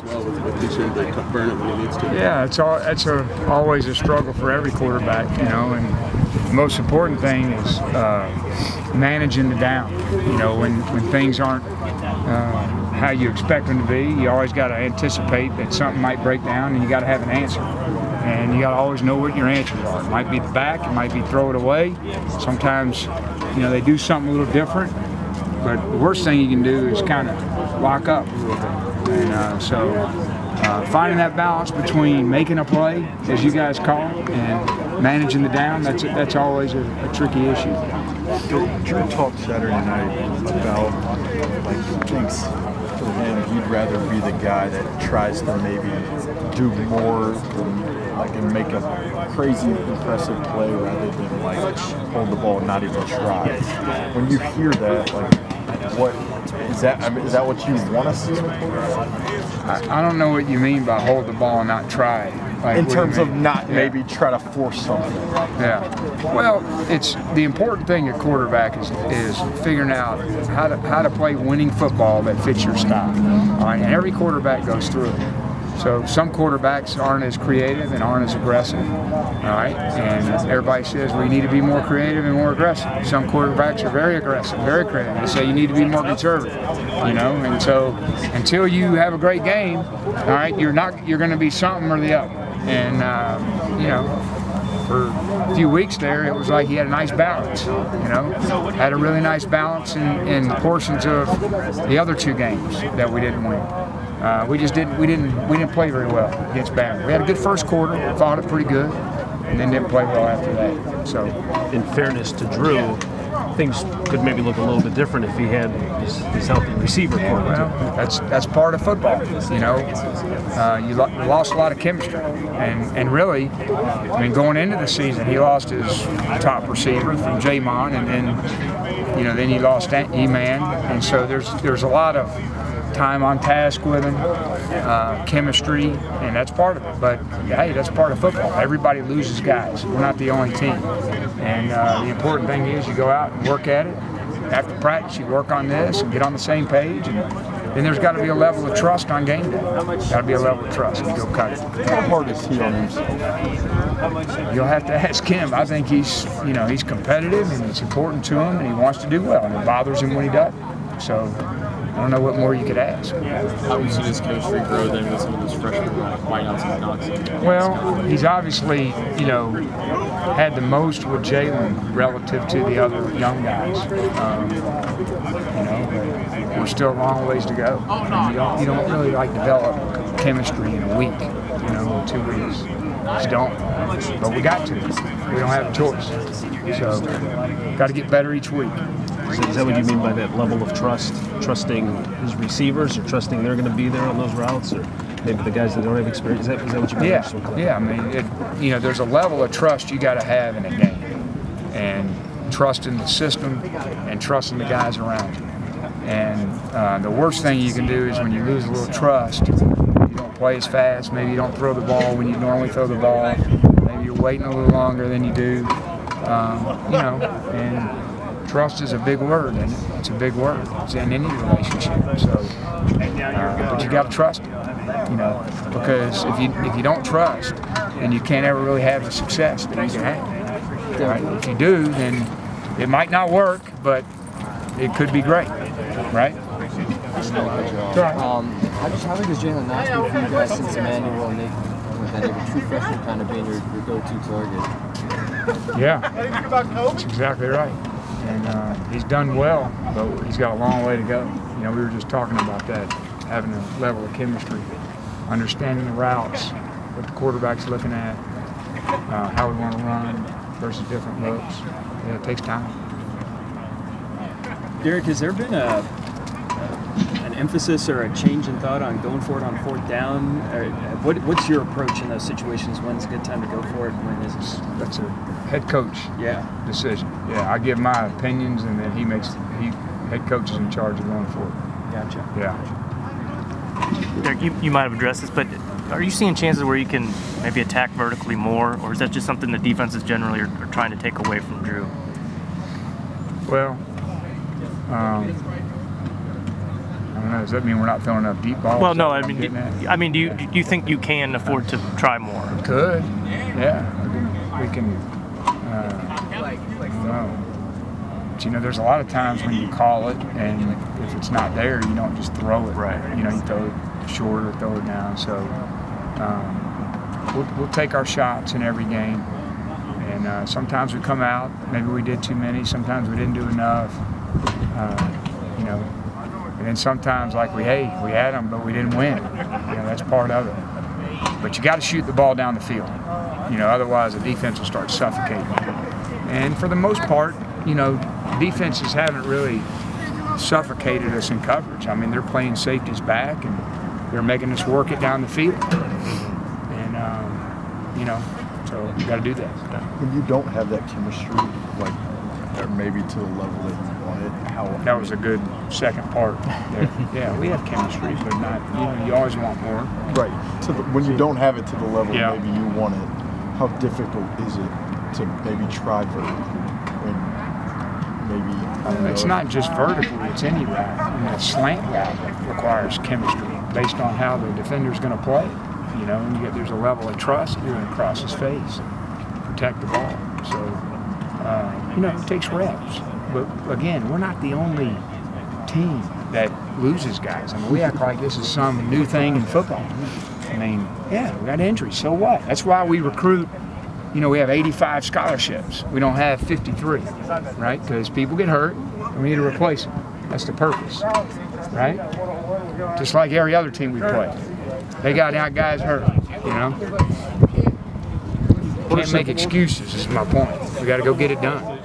well with teaching him to burn it when he needs to. Yeah, it's always a struggle for every quarterback, you know. And the most important thing is managing the down. You know, when things aren't how you expect them to be, you always got to anticipate that something might break down, and you got to have an answer. And you got to always know what your answers are. It might be the back, it might be throw it away. Sometimes, you know, they do something a little different. But the worst thing you can do is kind of lock up a little bit. And so finding that balance between making a play, as you guys call it, and managing the down, that's always a tricky issue. Drew talked Saturday night about, like, he thinks for him, he'd rather be the guy that tries to maybe do more and make a crazy, impressive play rather than, like, hold the ball and not even try. When you hear that, like, what is that? I mean, is that what you want to see? I don't know what you mean by hold the ball and not try. Like, in terms of not maybe try to force something. Yeah. Well, it's the important thing at quarterback is figuring out how to play winning football that fits your style. All right, and every quarterback goes through it. So some quarterbacks aren't as creative and aren't as aggressive, all right? And everybody says, well, you need to be more creative and more aggressive. Some quarterbacks are very aggressive, very creative. They say you need to be more conservative, you know? And so until you have a great game, all right, you're going to be something or the other. And, you know, for a few weeks there, it was like he had a nice balance, you know? Had a really nice balance in portions of the other two games that we didn't win. We didn't play very well against Bama. We had a good first quarter, fought it pretty good, and then didn't play well after that. So, in fairness to Drew, things could maybe look a little bit different if he had his healthy receiver core. Well, that's part of football, you know. You lost a lot of chemistry, and really, I mean, going into the season, he lost his top receiver from J-Mon, and then, you know, then he lost E-Man, and so there's a lot of time on task with him, chemistry, and that's part of it. But hey, that's part of football. Everybody loses guys. We're not the only team. And the important thing is you go out and work at it. After practice, you work on this and get on the same page. And then there's got to be a level of trust on game day. Got to be a level of trust and go cut it. How hard is he on himself? You'll have to ask him. I think he's competitive and it's important to him and he wants to do well, and it bothers him when he doesn't. So I don't know what more you could ask. How have you seen his chemistry grow then with some of those freshman wideouts and knocks? Well, he's obviously, you know, had the most with Jalen relative to the other young guys. You know, but we're still a long ways to go. You don't really like develop chemistry in a week, you know, 2 weeks. Just don't. But we got to. We don't have a choice. So, got to get better each week. Is that what you mean by that level of trust? Trusting his receivers, or trusting they're going to be there on those routes, or maybe the guys that don't have experience? Is that what you mean? Yeah. I mean, you know, there's a level of trust you got to have in a game, and trust in the system, and trust in the guys around you. And the worst thing you can do is when you lose a little trust, you don't play as fast. Maybe you don't throw the ball when you normally throw the ball. Maybe you're waiting a little longer than you do. You know, and trust is a big word, and it's a big word. It's in any relationship. So, but you got to trust it, you know, because if you don't trust, then you can't ever really have the success that you can have. Right? If you do, then it might not work, but it could be great, right? How big is Jalen Knox been for you guys since Emmanuel and Nathan, with that true freshman kind of being your go-to target? Yeah, that's exactly right. And he's done well, but he's got a long way to go. You know, we were just talking about that, having a level of chemistry, understanding the routes, what the quarterback's looking at, how we want to run versus different looks. Yeah, it takes time. Derek, has there been an emphasis or a change in thought on going for it on fourth down? What's your approach in those situations? When's a good time to go for it and when isn't? That's a head coach decision. Yeah, I give my opinions, and then head coach is in charge of going for it. Gotcha. Yeah. Derek, you might have addressed this, but are you seeing chances where you can maybe attack vertically more, or is that just something the defenses generally are trying to take away from Drew? Well, I don't don't know. Does that mean we're not throwing enough deep balls? Well, no. I mean, do you think you can afford to try more? Could. Yeah. We can. I don't know. But, you know, there's a lot of times when you call it, and if it's not there, you don't just throw it. Right. You know, you throw it short or throw it down. So we'll take our shots in every game. And sometimes we come out, maybe we did too many, sometimes we didn't do enough, you know. And then sometimes, like, we had them, but we didn't win. You know, that's part of it. But you got to shoot the ball down the field. You know, otherwise the defense will start suffocating. And for the most part, you know, defenses haven't really suffocated us in coverage. I mean, they're playing safeties back, and they're making us work it down the field. And, you know, so you got to do that. When you don't have that chemistry, like, or maybe to the level that you wanted, how? That was a good second part there. Yeah, we have chemistry, but not, you know, you always want more. Right. When you don't have it to the level maybe you want it, how difficult is it to maybe try vertically? When maybe, I don't know. It's not just vertical, it's any route. I mean, a slant route requires chemistry based on how the defender's going to play. You know, and there's a level of trust you're going to cross his face, protect the ball. So, you know, it takes reps. But again, we're not the only team that loses guys. I mean, we act like this is some new thing in football. I mean, yeah, we got injuries, so what? That's why we recruit, you know, we have 85 scholarships. We don't have 53, right? Because people get hurt, and we need to replace them. That's the purpose, right? Just like every other team we play. They got out guys hurt, you know? Can't make excuses, is my point. We got to go get it done.